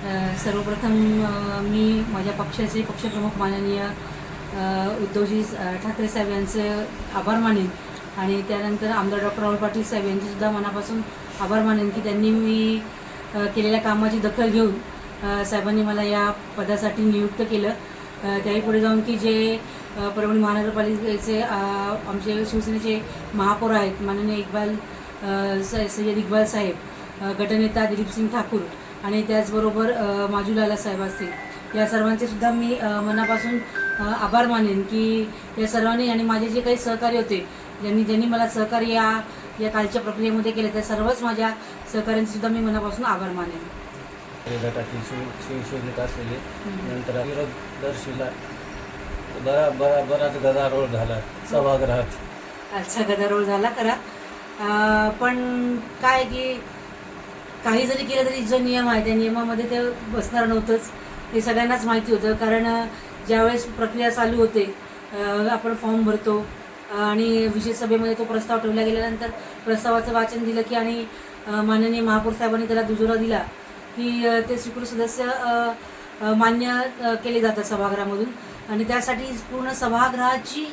सर्वप्रथम मी माझ्या पक्षाचे पक्षप्रमुख माननीय उद्धवजी ठाकरे साहेब यांचे आभार मानेन आणि त्यानंतर आमदार डॉक्टर राहुल पाटील साहेब यांचेसुद्धा मनापासून आभार मानेन की त्यांनी मी केलेल्या कामाची दखल घेऊन साहेबांनी मला या पदासाठी नियुक्त केलं। त्याही पुढे जाऊन की जे परभणी महानगरपालिकेचे आमचे शिवसेनेचे महापौर आहेत माननीय सय्यद इक्बाल साहेब, गटनेता दिलीपसिंग ठाकूर आणि त्याचबरोबर माजूलाला साहेब असतील, या सर्वांचे सुद्धा मी मनापासून आभार मानेन की या सर्वांनी आणि माझे जे काही सहकारी होते ज्यांनी मला सहकार्य या कालच्या प्रक्रियेमध्ये केले त्या सर्वच माझ्या सहकाऱ्यांचे सुद्धा मी मनापासून आभार मानेन। गटाची शिवसैनिक असलेले नंतर विरोध दर्शविला बराच गदारोळ झाला सभागृहात। अच्छा, गदारोळ झाला खरा, पण काय की काही जरी केलं तरी जो नियम आहे त्या नियमामध्ये ते बसणार नव्हतंच हे सगळ्यांनाच माहिती होतं। कारण ज्यावेळेस प्रक्रिया चालू होते आपण फॉर्म भरतो आणि विशेष सभेमध्ये तो प्रस्ताव ठेवला गेल्यानंतर प्रस्तावाचं वाचन दिलं की आणि माननीय महापौर साहेबांनी त्याला दुजोरा दिला की ते स्वीकृत सदस्य मान्य केले जातात सभागृहामधून आणि त्यासाठी पूर्ण सभागृहाची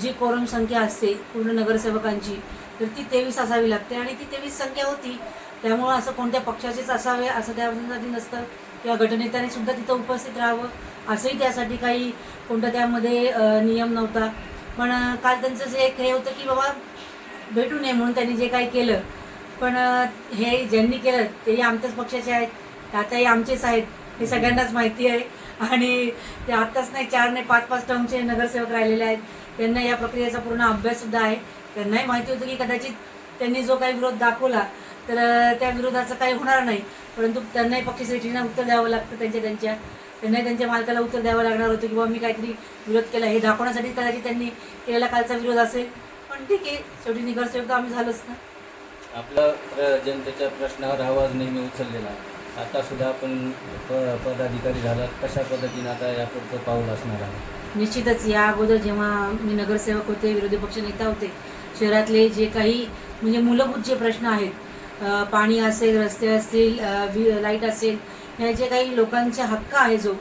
जी कोरम संख्या असते पूर्ण नगरसेवकांची तर ती 23 असावी लागते आणि ती 23 संख्या होती। त्यामुळं असं कोणत्या पक्षाचेच असावे असं त्यासाठी नसतं किंवा गटनेत्याने सुद्धा तिथं उपस्थित राहावं असंही त्यासाठी काही कोणता त्यामध्ये नियम नव्हता। पण काल त्यांचं जे एक हे होतं की बाबा भेटू नये म्हणून त्यांनी जे काही केलं, पण हे ज्यांनी केलं तेही आमच्याच पक्षाचे आहेत, आताही आमचेच आहेत हे सगळ्यांनाच माहिती आहे आणि ते आत्ताच नाही 4 नाही 5 टर्मचे नगरसेवक राहिलेले आहेत, त्यांना या प्रक्रियेचा पूर्ण अभ्याससुद्धा आहे। त्यांनाही माहिती होतं की कदाचित त्यांनी जो काही विरोध दाखवला तर त्या विरोधाचं काही होणार नाही, परंतु त्यांनाही पक्षश्रेष्ठींना उत्तर द्यावं लागतं त्यांनाही त्यांच्या मालकाला उत्तर द्यावं लागणार होतं की बाबा मी काहीतरी विरोध केला हे दाखवण्यासाठी कदाचित त्यांनी केलेला कालचा विरोध असेल। पण ठीक आहे, शेवटी नगरसेवक तर आम्ही झालोच ना। आपला जनतेच्या प्रश्नावर आवाज नेहमी उचललेला, आता सुद्धा आपण पदाधिकारी झालात, कशा पद्धतीने आता यापुढचं पाऊल असणार आहे? निश्चितच या अगोदर जेव्हा मी नगरसेवक होते, विरोधी पक्ष नेता होते, शहरातले जे काही म्हणजे मूलभूत जे प्रश्न आहेत, पाणी असेल, रस्ते असतील, लाईट असेल, हे जे काही लोकांचा हक्क आहे जो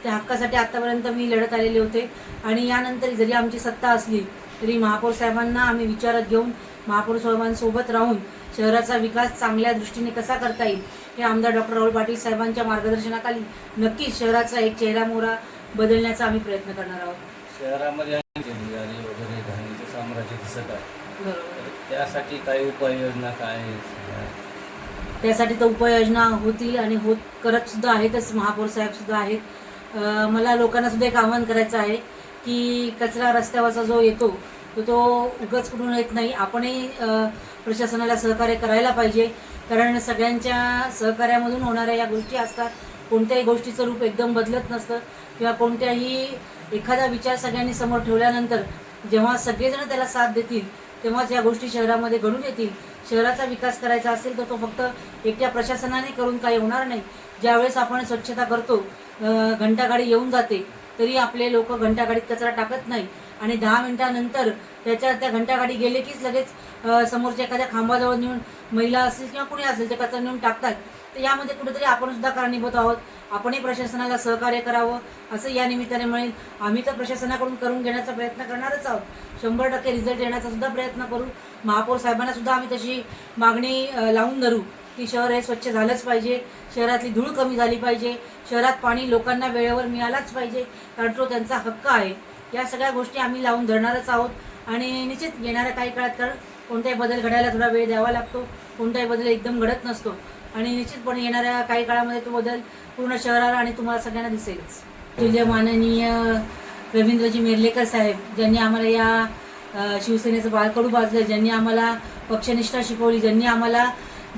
त्या हक्कासाठी आत्तापर्यंत मी लढत आलेले होते आणि यानंतर जरी आमची सत्ता असली तरी महापौर साहेबांना आम्ही विचारात घेऊन महापौर साहेबांसोबत राहून शहराचा विकास चांगल्या दृष्टीने कसा करता येईल हे आमदार डॉक्टर राहुल पाटील साहेबांच्या मार्गदर्शनाखाली नक्कीच शहराचा एक चेहरामोहरा बदलण्याचा आम्ही प्रयत्न करणार आहोत। शहरामध्ये वगैरे घाणीचे साम्राज्य दिसत आहे, बरोबर, त्यासाठी काही उपाययोजना काय? त्यासाठी तर उपाययोजना होतील आणि करत सुद्धा आहेतच, महापौर साहेब सुद्धा आहेत। मला लोकांना सुद्धा एक आवाहन करायचं आहे की कचरा रस्त्यावरचा जो येतो तो उगाच कुठून येत नाही, आपणही प्रशासनाला सहकार्य करायला पाहिजे, कारण सगळ्यांच्या सहकार्यामधून होणाऱ्या या गोष्टी असतात। कोणत्याही गोष्टीचं रूप एकदम बदलत नसतं किंवा कोणत्याही एखादा विचार सगळ्यांनी समोर ठेवल्यानंतर जेव्हा सगळेजण त्याला साथ देतील तेव्हाच या गोष्टी शहरामध्ये घडून येतील। शहराचा विकास करायचा असेल तर तो फक्त एकट्या प्रशासनाने करून काही होणार नाही। ज्यावेळेस आपण स्वच्छता करतो, घंटागाडी येऊन जाते तरी आपले लोक घंटागाडीत कचरा टाकत नाही आणि 10 मिनिटानंतर त्या घंटागाडी गेले कीच लगेच समोरच्या एखाद्या खांबाजवळ नेऊन महिला असेल किंवा कुणी असेल ते कचरा नेऊन टाकतात। तर यामध्ये कुठेतरी आपण सुद्धा कारणीभूत आहोत, आपणही प्रशासनाला सहकार्य करावं असं या निमित्ताने म्हणेल। आम्ही तर प्रशासनाकडून करून घेण्याचा प्रयत्न करणारच आहोत, 100% रिझल्ट येण्याचा सुद्धा प्रयत्न करू। महापौर साहेबांना सुद्धा आम्ही तशी मागणी लावून धरू की शहर हे स्वच्छ झालंच पाहिजे, शहरातली धूळ कमी झाली पाहिजे, शहरात पाणी लोकांना वेळेवर मिळालाच पाहिजे कारण तो त्यांचा हक्क आहे। या सगळ्या गोष्टी आम्ही लावून धरणारच आहोत आणि निश्चित येणाऱ्या काही काळात, कारण कोणताही बदल घडायला थोडा वेळ द्यावा लागतो, कोणताही बदल एकदम घडत नसतो आणि निश्चितपणे येणाऱ्या काही काळामध्ये तो बदल पूर्ण शहराला आणि तुम्हाला सगळ्यांना दिसेलच। तुझे माननीय रवींद्रजी मेर्लेकर साहेब ज्यांनी आम्हाला या शिवसेनेचं बाळकडू बाजलं, ज्यांनी आम्हाला पक्षनिष्ठा शिकवली, ज्यांनी आम्हाला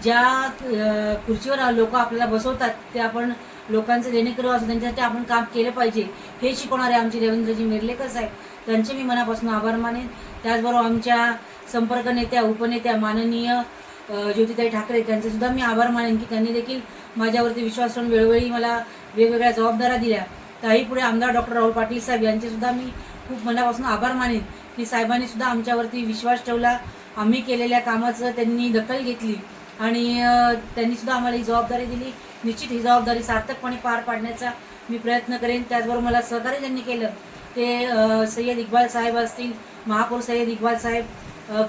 ज्या खुर्चीवर लोक आपल्याला बसवतात ते आपण लोकांचं जेणेकरून असं त्यांच्यासाठी आपण काम केलं पाहिजे हे शिकवणारे आमचे रवींद्रजी मेर्लेकर साहेब, त्यांचे मी मनापासून आभार मानेन। त्याचबरोबर आमच्या संपर्क नेत्या उपनेत्या माननीय ज्योतिताई ठाकरे त्यांचेसुद्धा मी आभार मानेन की त्यांनी देखील माझ्यावरती विश्वास ठेवून वेळोवेळी मला वेगवेगळ्या जबाबदाऱ्या दिल्या। त्याही पुढे आमदार डॉक्टर राहुल पाटील साहेब यांचेसुद्धा मी खूप मनापासून आभार मानेन की साहेबांनी सुद्धा आमच्यावरती विश्वास ठेवला, आम्ही केलेल्या कामाचं त्यांनी दखल घेतली आणि त्यांनी सुद्धा आम्हाला ही जबाबदारी दिली निश्चित ही जबाबदारी सार्थकपणे पार पाडण्याचा मी प्रयत्न करेन. त्याचबरोबर मला सहकार्य ज्यांनी केलं ते सय्यद इक्बाल साहेब असतील, महापौर सय्यद इक्बाल साहेब,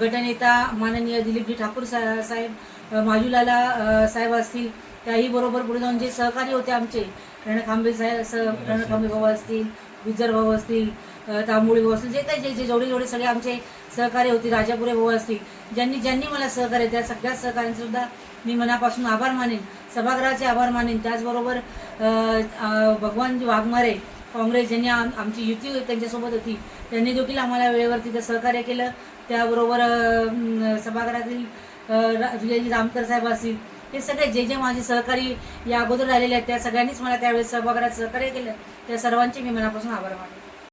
गटनेता माननीय दिलीपजी ठाकूर साहेब, माजूलाला साहेब असतील, त्याही बरोबर पुढे जाऊन जे सहकारी होते आमचे रणखांबे साहेब, रणखांबे भाऊ असतील, गुज्जर भाऊ असतील, तांबोळी भाऊ असतील, जे काही जे जेवढे सगळे आमचे सहकारी होते, राजापुरे भाऊ असतील, ज्यांनी मला सहकार्य, त्या सगळ्या सहकार्यांचे सुद्धा मी मनापासून आभार मानेन, सभागृहाचे आभार मानेन. त्याचबरोबर भगवानजी वाघमारे काँग्रेस ज्यांनी आमची युती त्यांच्यासोबत होती, त्यांनी देखील आम्हाला वेळेवर तिथं सहकार्य केलं. त्याबरोबर सभागृहातील विजयजी रामकर साहेब असतील, हे सगळे जे माझे सहकारी या अगोदर राहिलेले आहेत त्या सगळ्यांनीच मला त्यावेळेस सभागृहात सहकार्य केलं. त्या सर्वांचे मी मनापासून आभार मानते.